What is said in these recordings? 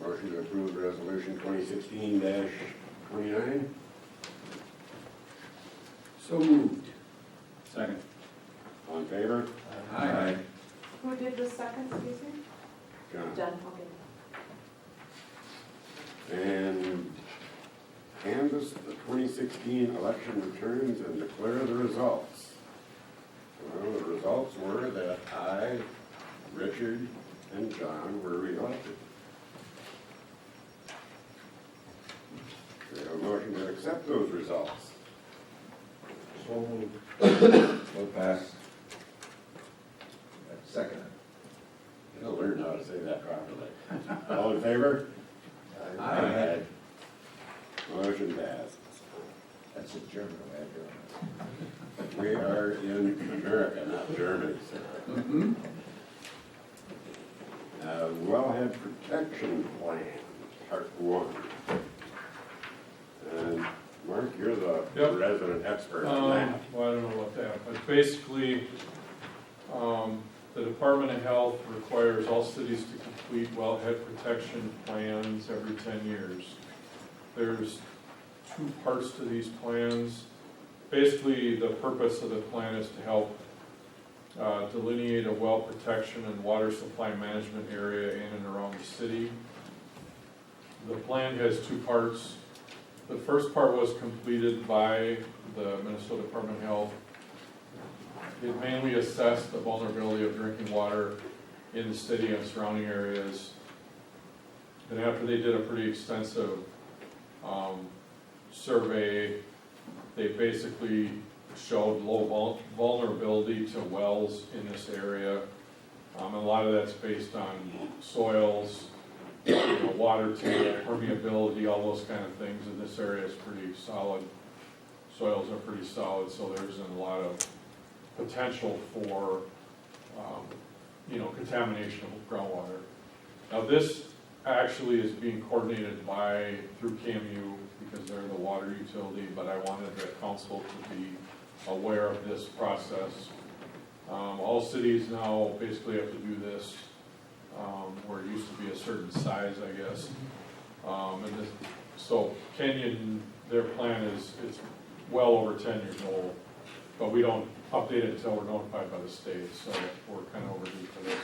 Motion to approve resolution 2016-29. So moved. Second. All in favor? Aye. Who did the second, excuse me? John. Jen, okay. And canvass the 2016 election returns and declare the results. Well, the results were that I, Richard, and John were reelected. Do we have a motion to accept those results? So moved. Will pass. Second. You'll learn how to say that properly. All in favor? Aye. Motion passed. That's a German way of doing it. We are in America, not Germany. Mm-hmm. Wellhead Protection Plan, Part 1. And Mark, you're the Yep. resident expert on that. Well, I don't know about that, but basically, the Department of Health requires all cities to complete wellhead protection plans every 10 years. There's two parts to these plans. Basically, the purpose of the plan is to help delineate a well protection and water supply management area in and around the city. The plan has two parts. The first part was completed by the Minnesota Department of Health. It mainly assessed the vulnerability of drinking water in the city and surrounding areas. And after they did a pretty extensive survey, they basically showed low vulnerability to wells in this area. A lot of that's based on soils, water table, permeability, all those kind of things. And this area is pretty solid. Soils are pretty solid, so there isn't a lot of potential for, contamination of groundwater. Now this actually is being coordinated through KMU because they're the water utility, but I wanted the council to be aware of this process. All cities now basically have to do this, where it used to be a certain size, I guess. So Kenyon, their plan is well over 10 years old, but we don't update it until we're notified by the state, so we're kind of overdue for this.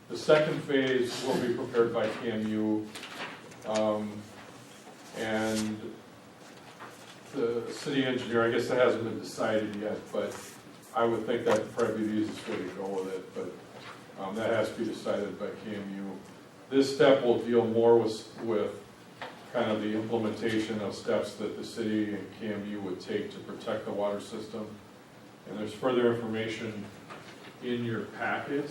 The second phase will be prepared by KMU, and the city engineer, I guess that hasn't been decided yet, but I would think that'd probably be the easiest way to go with it, but that has to be decided by KMU. This step will deal more with kind of the implementation of steps that the city and KMU would take to protect the water system. And there's further information in your packet.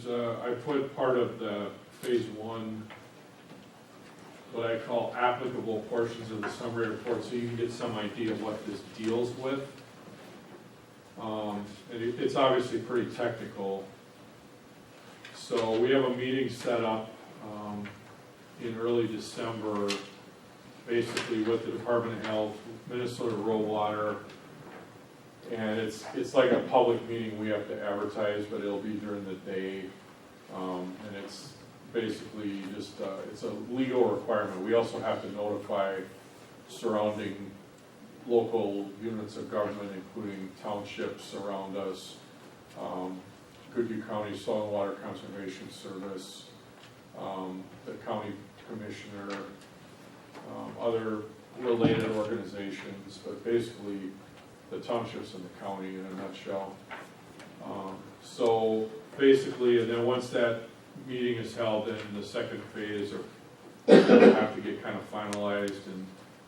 So, I put part of the phase 1, what I call applicable portions of the summary report, so you can get some idea of what this deals with. It's obviously pretty technical. So we have a meeting set up in early December, basically with the Department of Health, Minnesota Rural Water, and it's like a public meeting we have to advertise, but it'll be during the day, and it's basically just it's a legal requirement. We also have to notify surrounding local units of government, including townships around us, Goodhue County Soil and Water Conservation Service, the county commissioner, other related organizations, but basically the townships in the county in a nutshell. So basically, and then once that meeting is held, then the second phase will have to get kind of finalized, and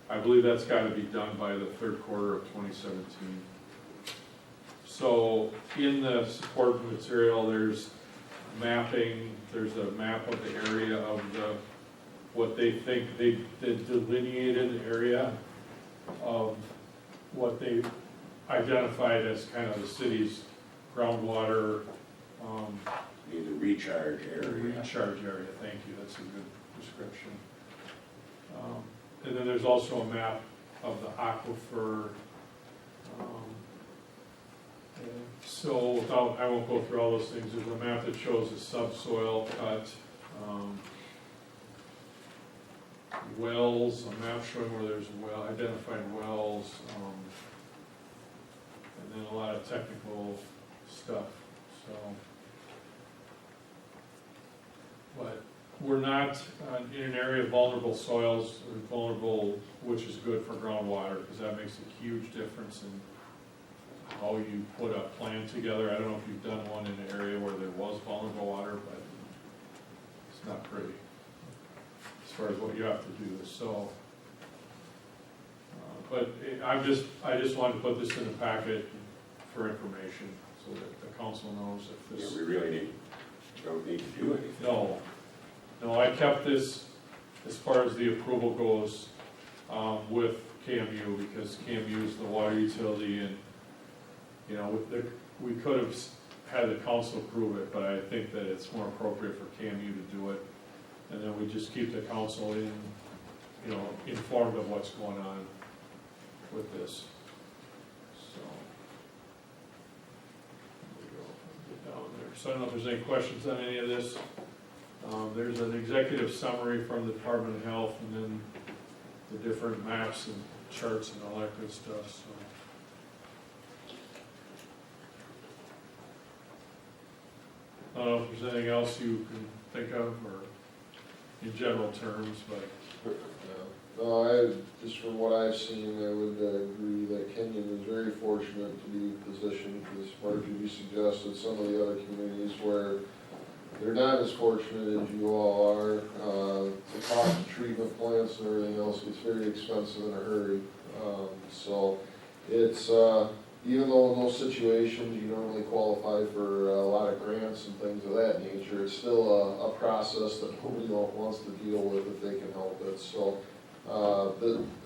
I believe that's got to be done by the third quarter of 2017. So in the support material, there's mapping, there's a map of the area of what they think they delineated area of what they identified as kind of the city's groundwater Need a recharge area. recharge area. Thank you, that's a good description. And then there's also a map of the aquifer So without, I won't go through all those things, there's a map that shows the subsoil cut, wells, a map showing where there's identified wells, and then a lot of technical stuff, so. But we're not in an area of vulnerable soils, or vulnerable, which is good for groundwater, because that makes a huge difference in how you put a plan together. I don't know if you've done one in an area where there was vulnerable water, but it's not pretty as far as what you have to do, so. I just wanted to put this in the packet for information, so that the council knows if Yeah, this. we really don't need to do anything. No, I kept this, as far as the approval goes, with KMU, because KMU is the water utility, and, you know, we could have had the council approve it, but I think that it's more appropriate for KMU to do it. And then we just keep the council informed of what's going on with this, so. There we go, get down there. So I don't know if there's any questions on any of this. There's an executive summary from the Department of Health, and then the different maps and charts and all that good stuff, so. I don't know if there's anything else you can think of, or in general terms, but. No, just from what I've seen, I would agree that Kenyon is very fortunate to be positioned, because Marjorie suggested some of the other communities where they're not as fortunate as you all are. The cost of treatment plants and everything else gets very expensive in a hurry. So it's, even though in those situations you normally qualify for a lot of grants and things of that nature, it's still a process that nobody wants to deal with if they can help it. So,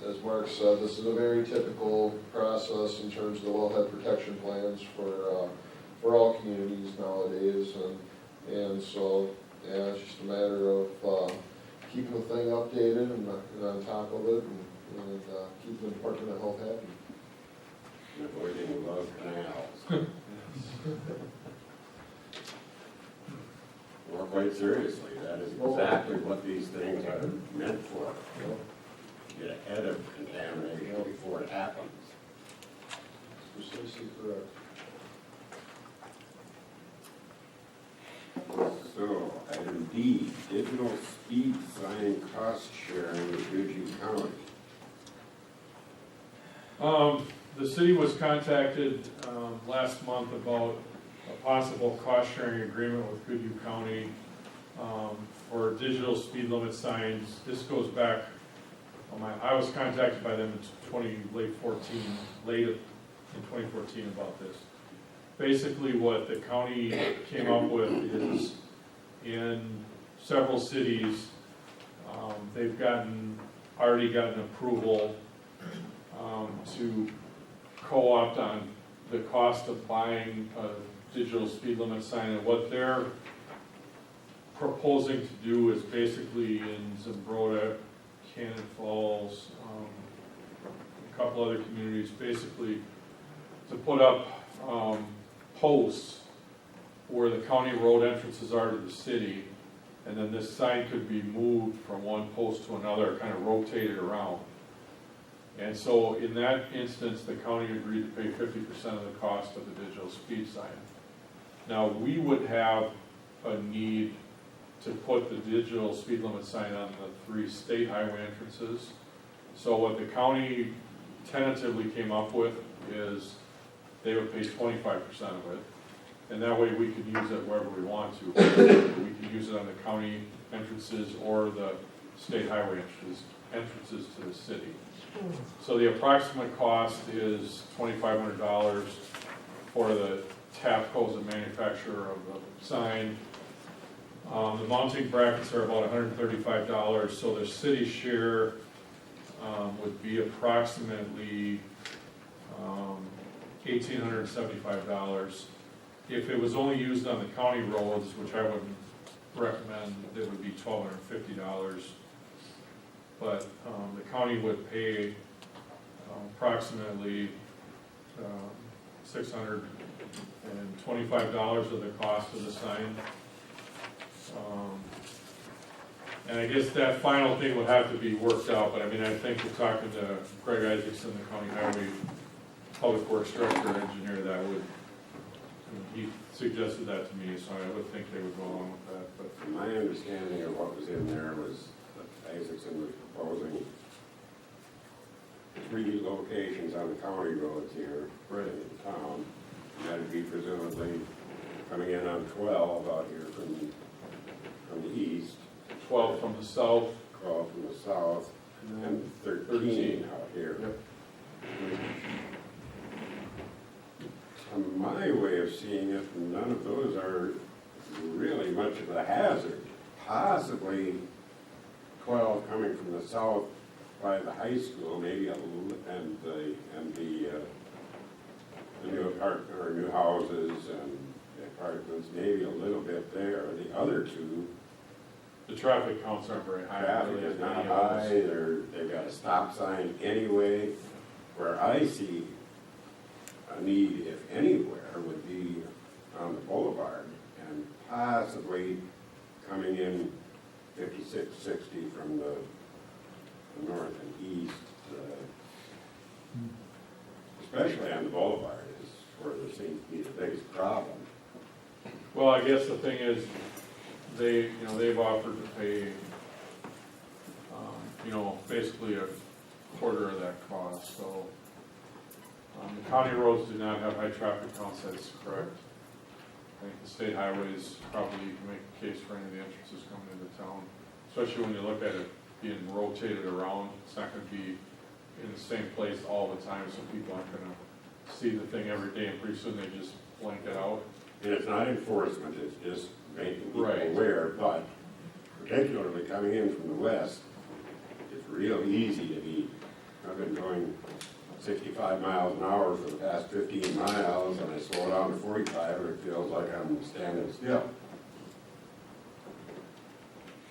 as Mark said, this is a very typical process in terms of the wellhead protection plans for all communities nowadays, and so yeah, it's just a matter of keeping the thing updated and on top of it, and keeping the Department of Health happy. And avoiding love canals. Well, quite seriously, that is exactly what these things are meant for. Get ahead of contamination before it happens. Precisely correct. So, item D, digital speed sign cost sharing with Goodhue County. The city was contacted last month about a possible cost-sharing agreement with Goodhue County for digital speed limit signs. This goes back, I was contacted by them in late in 2014 about this. Basically what the county came up with is, in several cities, they've already gotten approval to co-opt on the cost of buying a digital speed limit sign, and what they're proposing to do is basically in Zumbrota, Cannon Falls, a couple other communities, basically to put up posts where the county road entrances are to the city, and then this sign could be moved from one post to another, kind of rotated around. And so in that instance, the county agreed to pay 50% of the cost of the digital speed sign. Now, we would have a need to put the digital speed limit sign on the 3 state highway entrances. So what the county tentatively came up with is they would pay 25% of it, and that way we could use it wherever we want to. We could use it on the county entrances or the state highway entrances to the city. So the approximate cost is $2,500 for the tap hose and manufacturer of the sign. The mounting brackets are about $135, so the city share would be approximately $1,875. If it was only used on the county roads, which I wouldn't recommend, it would be $1,250. But the county would pay approximately $625 of the cost of the sign. And I guess that final thing would have to be worked out, but I mean, I think we're talking to Greg Isaacson, the county highway public works director engineer, that would, he suggested that to me, so I would think they would go along with that, but. My understanding of what was in there was that Isaacson was proposing 3 locations on the county roads here in town. And that'd be presumably coming in on 12 out here from the east, 12 from the south. 12 from the south, and 13 out here. Yep. From my way of seeing it, none of those are really much of a hazard. Possibly 12 coming from the south by the high school, maybe a little, and the new houses and the apartments, maybe a little bit there. The other two, The traffic counts aren't very high. traffic really, is as not many of high, those. they've got a stop sign anyway. Where I see a need, if anywhere, would be on the boulevard and possibly coming in 5660 from the north and east, especially on the boulevard is where there seems to be the biggest problem. Well, I guess the thing is, they've offered to pay, basically a quarter of that cost, so. The county roads do not have high traffic counts, that's correct. I think the state highways probably can make a case for any of the entrances coming into town, especially when you look at it being rotated around. It's not gonna be in the same place all the time, so people aren't gonna see the thing every day, and pretty soon they just blank it out. And it's not enforcement, it's just making people Right. aware, but particularly coming in from the west, it's real easy to be, I've been going 65 miles an hour for the past 15 miles, and I slow down to 45, and it feels like I'm standing still.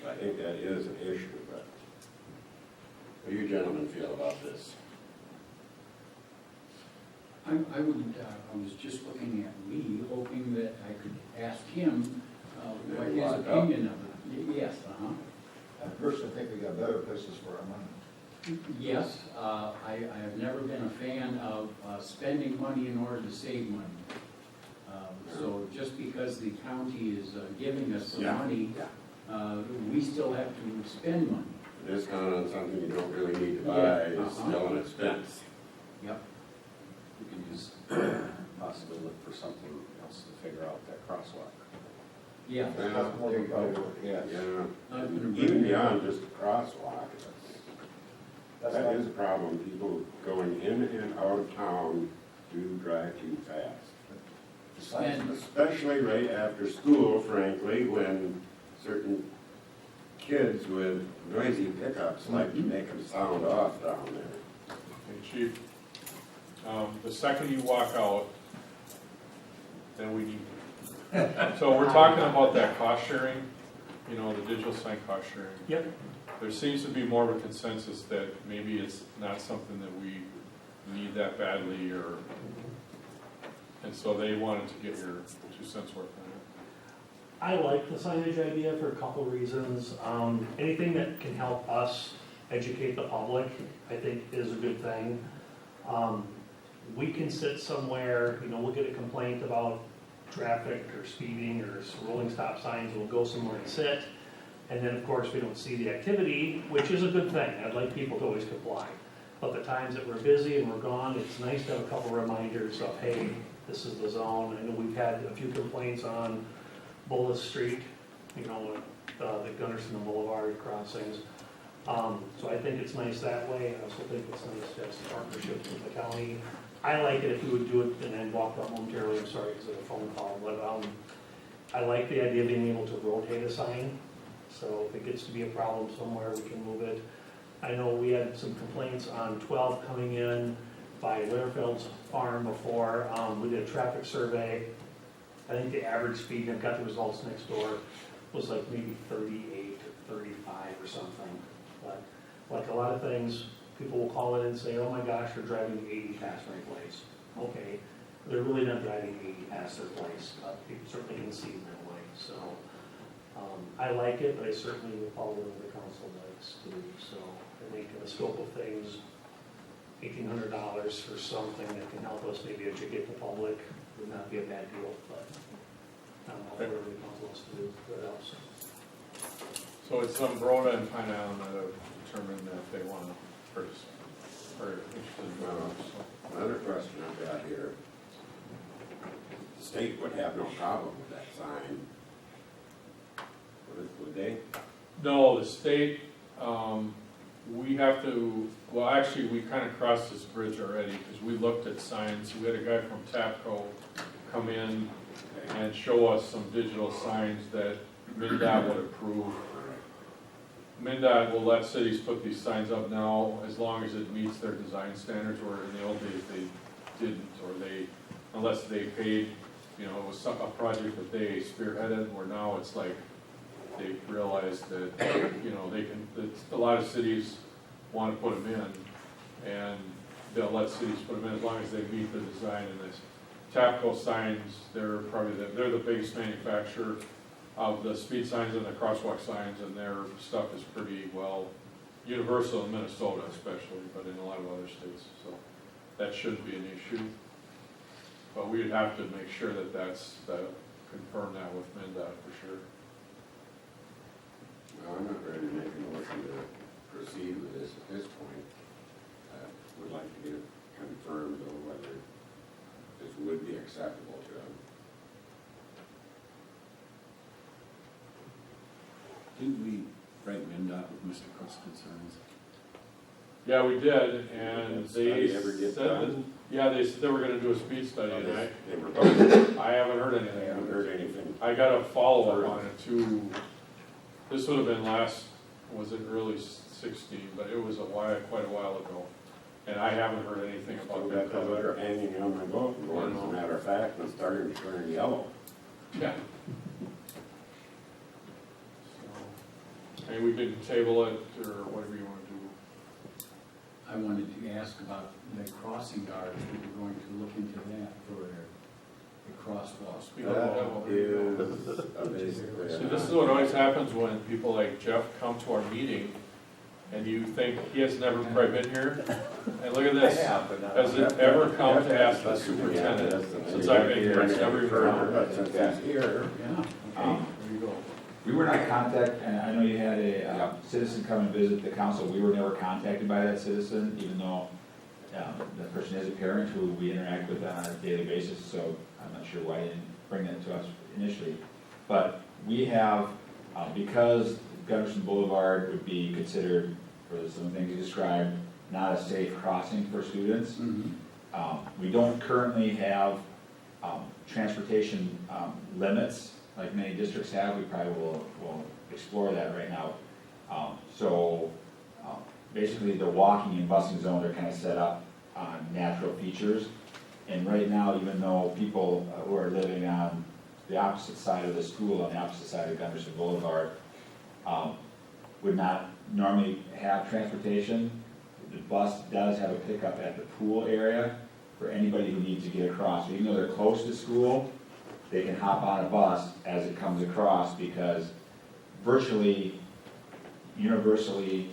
So I think that is an issue, but how do you gentlemen feel about this? I was just looking at Lee, hoping that I could ask him what his Lock up. opinion of it. Yes, I personally think we got better places for our money. Yes, I have never been a fan of spending money in order to save money. So just because the county is giving us some Yeah. money, we still have to spend money. A discount on something you don't really need to buy Yeah, is still an expense. Yep. We could use, possibly look for something else to figure out that crosswalk. Yeah. Well, More than probably, yeah. Yeah, I'm gonna bring even that beyond up. just a crosswalk, That's that not- is a problem. People going in and out of town do drive too fast. And- Especially right after school, frankly, when certain kids with noisy pickups like to make them sound off down there. Okay, Chief, the second you walk out, then we need. So we're talking about that cost sharing, the digital sign cost sharing. Yep. There seems to be more of a consensus that maybe it's not something that we need that badly, and so they wanted to get your 2 cents worth on it. I like the signage idea for a couple reasons. Anything that can help us educate the public, I think is a good thing. We can sit somewhere, we'll get a complaint about traffic or speeding or rolling stop signs, we'll go somewhere and sit. And then, of course, we don't see the activity, which is a good thing. I'd like people to always comply. But the times that we're busy and we're gone, it's nice to have a couple reminders of, hey, this is the zone. I know we've had a few complaints on Bullis Street, the Gunderson Boulevard crossings. So I think it's nice that way. I also think it's nice to have some partnerships with the county. I like it if we would do it and then walk up momentarily, I'm sorry, because of a phone call, but I like the idea of being able to rotate a sign. So if it gets to be a problem somewhere, we can move it. I know we had some complaints on 12 coming in by Learfield's farm before. We did a traffic survey. I think the average speed, I've got the results next door, was like maybe 38 or 35 or something. But like a lot of things, people will call in and say, oh my gosh, you're driving 80 past my place. okay, they're really not driving 80 past their place, but you certainly can see them that way, so. I like it, but I certainly will follow what the council likes too, so I think in the scope of things, $1,800 for something that can help us maybe educate the public would not be a bad deal, but I don't know, whatever the council wants to do, what else? So it's Broda and Pine Island that have determined that they want to purchase, or interested in doing it, so. Another question I've got here. The state would have no problem with that sign. Would they? No, the state, we have to, well, actually, we kind of crossed this bridge already, because we looked at signs. We had a guy from TAPCO come in and show us some digital signs that MinDOT would approve. MinDOT will let cities put these signs up now as long as it meets their design standards, where in the old days they didn't, or they, unless they paid, you know, it was a project that they spearheaded, where now it's like, they realized that, you know, they can, that a lot of cities want to put them in, and they'll let cities put them in as long as they meet the design. And this TAPCO signs, they're probably they're the biggest manufacturer of the speed signs and the crosswalk signs, and their stuff is pretty well universal in Minnesota especially, but in a lot of other states, so that shouldn't be an issue. But we'd have to make sure that confirm that with MinDOT for sure. Well, I'm not ready to make a motion to proceed with this at this point. I would like to get it confirmed though whether this would be acceptable to them. Didn't we write MinDOT with Mr. Cook's concerns? Yeah, we did, and Did that they study ever get said that, done? yeah, they said they were gonna do a speed study, Oh, and they were going, I haven't heard I anything. haven't heard anything. I got a follow-up on it too. This would have been was it early 16, but it was quite a while ago. And I haven't heard anything Still about got that. that letter hanging on my boat, and as a matter of fact, it's starting to turn yellow. Yeah. So, maybe we can table it, or whatever you want to do. I wanted to ask about the crossing guards, we were going to look into that for the crosswalks. Speak up a That little. is basically. See, this is what always happens when people like Jeff come to our meeting, and you think he has never probably been here. And look at this. Has it ever come to ask the superintendent since I've been here? It's never even come. But since he's here, Yeah, okay. There you go. We were not contacted, and I know you had a citizen come and visit the council. We were never contacted by that citizen, even though the person is a parent who we interact with on a daily basis, so I'm not sure why you didn't bring that to us initially. But we have, because Gunderson Boulevard would be considered, for some of the things you described, not a safe crossing for students. We don't currently have transportation limits like many districts have. We probably will explore that right now. Basically the walking and busing zones are kind of set up on natural features. And right now, even though people who are living on the opposite side of the school, on the opposite side of Gunderson Boulevard, would not normally have transportation, the bus does have a pickup at the pool area for anybody who needs to get across. So even though they're close to school, they can hop on a bus as it comes across, because virtually, universally,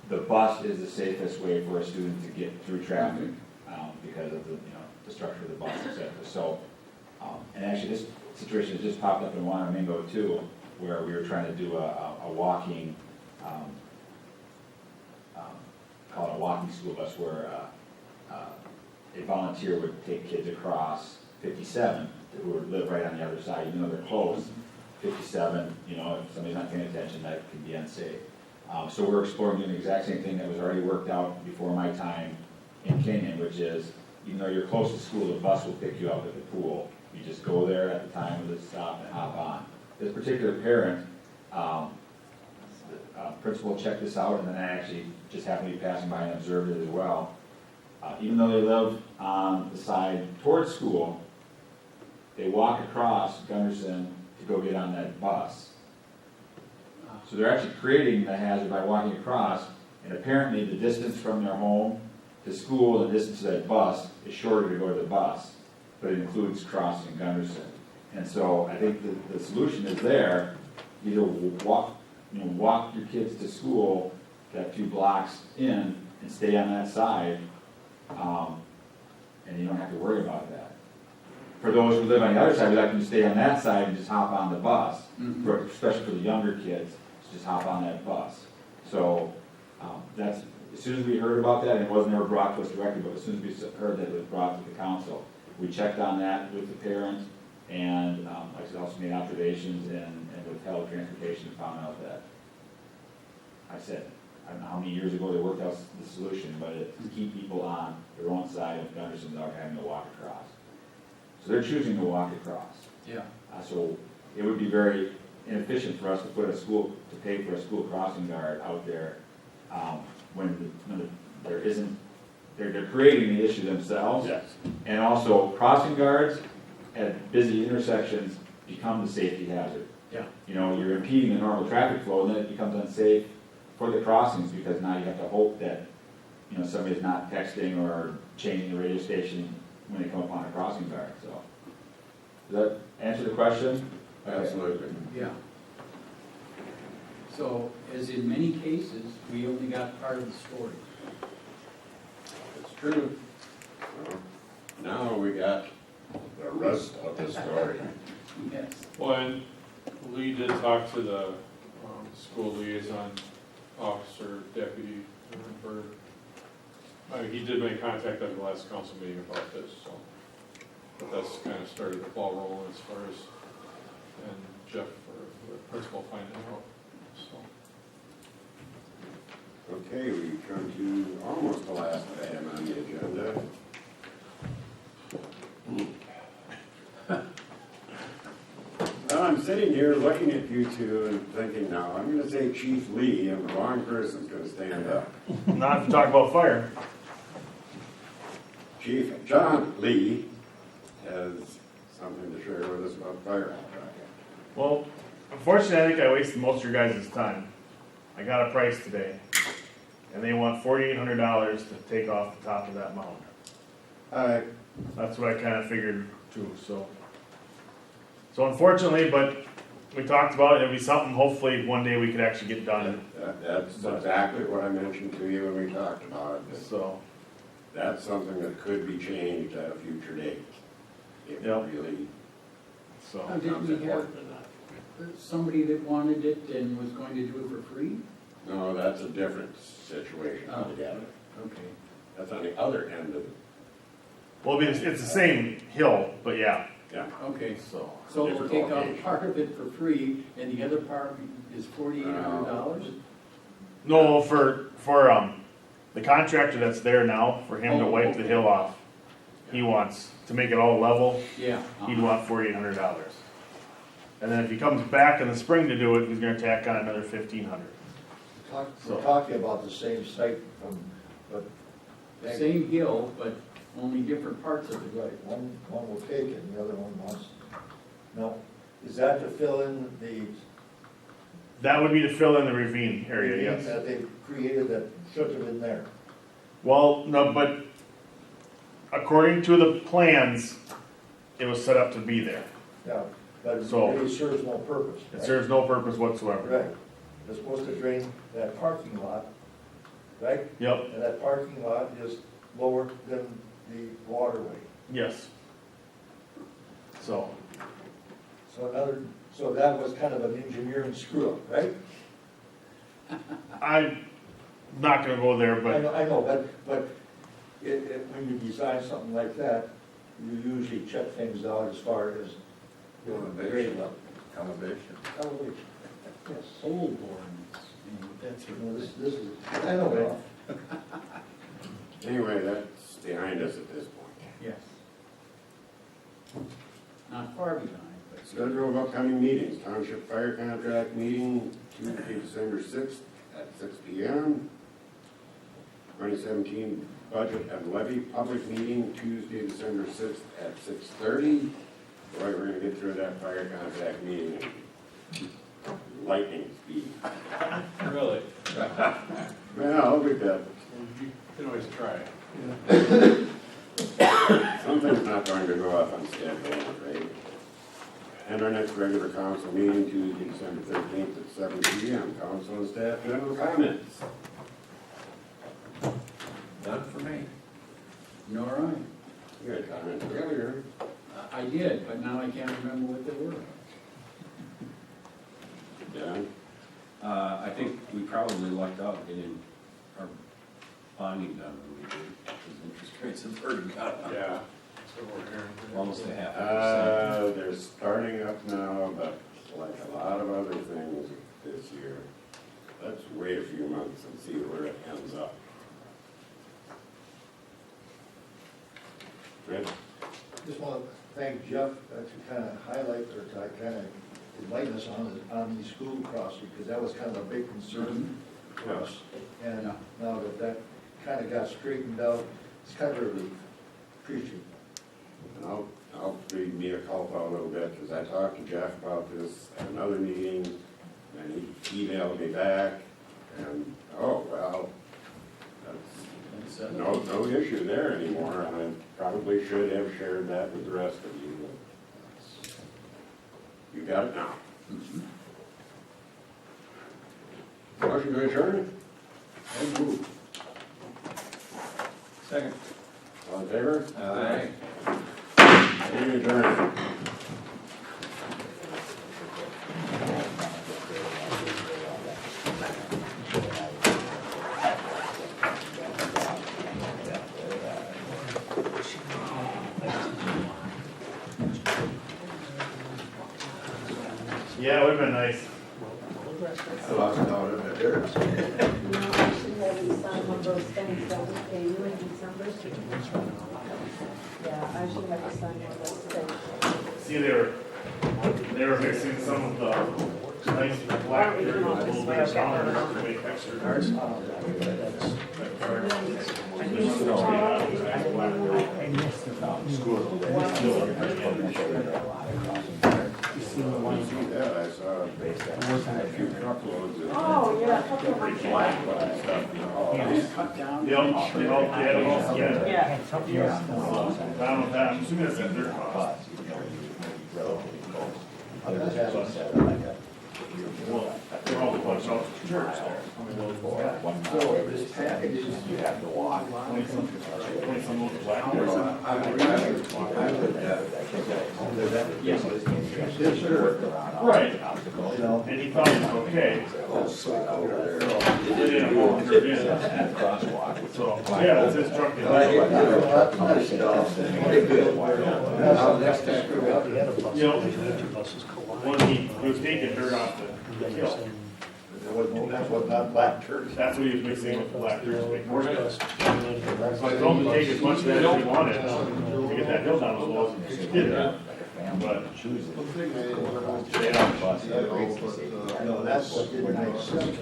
the bus is the safest way for a student to get through traffic because of the structure of the bus, et cetera. So, and actually this situation has just popped up in Wanamingo too, where we were trying to do a walking, call it a walking school bus, where a volunteer would take kids across 57 who would live right on the other side, even though they're close. 57, if somebody's not paying attention, that can be unsafe. So we're exploring doing the exact same thing that was already worked out before my time in Kenyon, which is, even though you're close to school, the bus will pick you up at the pool. You just go there at the time of the stop and hop on. This particular parent, the principal checked this out, and then I actually just happened to be passing by and observed it as well. Even though they live on the side towards school, they walk across Gunderson to go get on that bus. So they're actually creating the hazard by walking across, and apparently the distance from their home to school, the distance to that bus is shorter to go to the bus, but it includes crossing Gunderson. And so I think the solution is there, either walk your kids to school, that 2 blocks in, and stay on that side, and you don't have to worry about that. For those who live on the other side, we like them to stay on that side and just hop on the bus, especially for the younger kids, just hop on that bus. So, that's, as soon as we heard about that, and it wasn't ever brought to us directly, but as soon as we heard that it was brought to the council, we checked on that with the parents, and, I also made observations and withheld transportation and found out that, I said, I don't know how many years ago they worked out the solution, but it's to keep people on their own side of Gunderson without having to walk across. So they're choosing to walk across. Yeah. So it would be very inefficient for us to put to pay for a school crossing guard out there, when there isn't, they're creating the issue themselves. Yes. And also, crossing guards at busy intersections become the safety hazard. Yeah. You know, you're impeding the normal traffic flow, and then it becomes unsafe for the crossings, because now you have to hope that, you know, somebody's not texting or changing the radio station when they come upon a crossing guard, so. Does that answer the question? Absolutely. Yeah. So, as in many cases, we only got part of the story. It's true. Well, now we got the rest of the story. Yes. Well, and Lee did talk to the school liaison officer, deputy, Bird. He did make contact at the last council meeting about this, so. But that's kind of started the ball rolling as far as, and Jeff, or the principal, finding out, so. Okay, we come to almost the last item on the agenda. Well, I'm sitting here looking at you two and thinking, now, I'm gonna say Chief Lee, and the wrong person's gonna stand up. Not to talk about fire. Chief John Lee has something to share with us about fire contract. Well, unfortunately, I think I wasted most of your guys' time. I got a price today, and they want $4,800 to take off the top of that mound. That's what I kind of figured too, so. So unfortunately, but we talked about it, it'll be something hopefully one day we could actually get done, That's exactly what I mentioned to you when we talked about it. so. That's something that could be changed at a future date. If it Yep. really So, Didn't we have somebody that wanted it and was going to do it for free? No, that's a different situation altogether. Okay. That's on the other end of it. well, it's the same hill, but yeah, Yeah. Okay, so. so we'll Different take out location. part of it for free, and the other part is $4,800? No, for the contractor that's there now, for him to wipe the hill off, he wants, to make it all level, Yeah. he'd want $4,800. And then if he comes back in the spring to do it, he's gonna tack on another $1,500. We're talking about the same site from, but. Same hill, but only different parts of it. Right, one will take it, and the other one wants. Now, is that to fill in the? That would be to fill in the ravine area, yes. That they've created that should have been there. Well, no, but according to the plans, it was set up to be there. Yeah, but it So- really serves no purpose. It right? serves no purpose whatsoever. Right, they're supposed to drain that parking lot, right? Yep, And that parking lot is lower than the waterway. yes. So, So that was kind of an engineering screw up, right? I'm not gonna go there, but I know, but when you design something like that, you usually check things out as far as, you know, the grade level. Elevation. Elevation. Yes. Old borings, that's You know, what. this is, I know, Anyway, that's behind us at this point. Yes. Not far behind, but. Schedule of upcoming meetings, Township Fire Contract Meeting, Tuesday, December 6th at 6 p.m. 2017 Budget and Levy Public Meeting, Tuesday, December 6th at 6:30. Boy, we're gonna get through that fire contract meeting in lightning speed. Really? Well, we got, You can always try. Something's not going to go off on schedule, I'm afraid. And our next regular council meeting, Tuesday, December 13th at 7 p.m. Council and staff general comments. None for me. Nor I. You had comments earlier. I did, but now I can't remember what they were. Dan? I think we probably lucked out getting our bonding done when we did, because interest rates have already gone up. Yeah. That's what we're hearing. Almost a 0.5%. They're starting up now, but like a lot of other things this year, let's wait a few months and see where it ends up. Rich? Just want to thank Jeff to kind of highlight or to kind of enlighten us on the school crossing, because that was kind of a big concern for us. And Yeah. now that that kind of got straightened out, it's kind of a relief. Appreciate it. And I'll be mea culpa a little bit, because I talked to Jeff about this at another meeting, and he emailed me back, and, oh, well, that's no issue there anymore, and I probably should have shared that with the rest of you. But you got it now. Motion to adjourn? I move. Second. All in favor? Aye. Meeting adjourned. Yeah, it would've been nice. I lost out of it. No, I should have you sign one of those things that we pay you in December. Yeah, I should have you sign one of those things. See, they were mixing some of the nice black dirt with a little bit of powder to make extra cards. Yeah, I saw a few truckloads of Oh, yeah, a couple of them. black and stuff. Cut down. Yep, they all, yeah. Yeah. Down with that, I'm assuming that's a dirt cost. Well, they're all bunch out to church. So this package is, You have to walk. Twenty some of those black. yes, sir. Right, You know, and he thought it was okay. They didn't want to turn in. So, yeah, that's his truck. next time, screw up, he had a bus. Yep. When he was taking dirt off the hill. That was not black church. That's what he was mixing with the black dirt to make more stuff. So I told him to take as much of that as he wanted to get that hill down as low as he did that. But, No, that's what did make sense.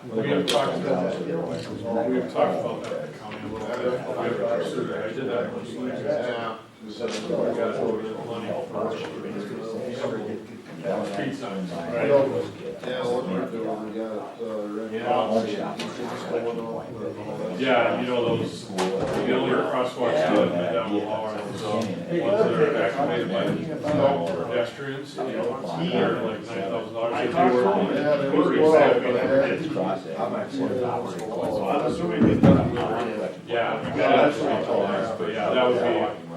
We have talked about that in the county a little bit. We have pursued that. I did that one time. Yeah. We got a little bit of money for street signs. right. Yeah, what we're doing, we got, Yeah, you know those, you know your crosswalks down below, so ones that are activated by pedestrians, they're like $9,000. I talked to him. Yeah, there He was was one happy. So I'm assuming he's done it. Yeah, that's what I told us, but yeah, that would be a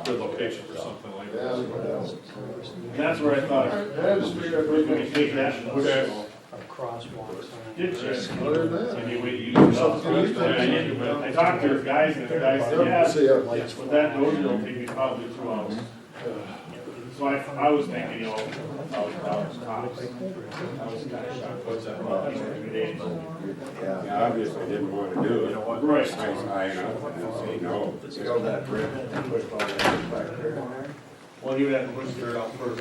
good location for something like yeah, this. And that's where I thought, I just figured we're gonna take that and push it. Crosswalks. Did check. other than that. Maybe wait to use it up. I talked to his guys and the guy said, yeah, See ya. with that dozer, it'll take me probably 2 hours. So I was thinking, $1,000 tops. I was kind of shocked. What's that? 2 days. Yeah, obviously didn't want to do it. Right. Nice high enough and say no. Build that bridge and push all that back there. Well, he would have to push dirt out first.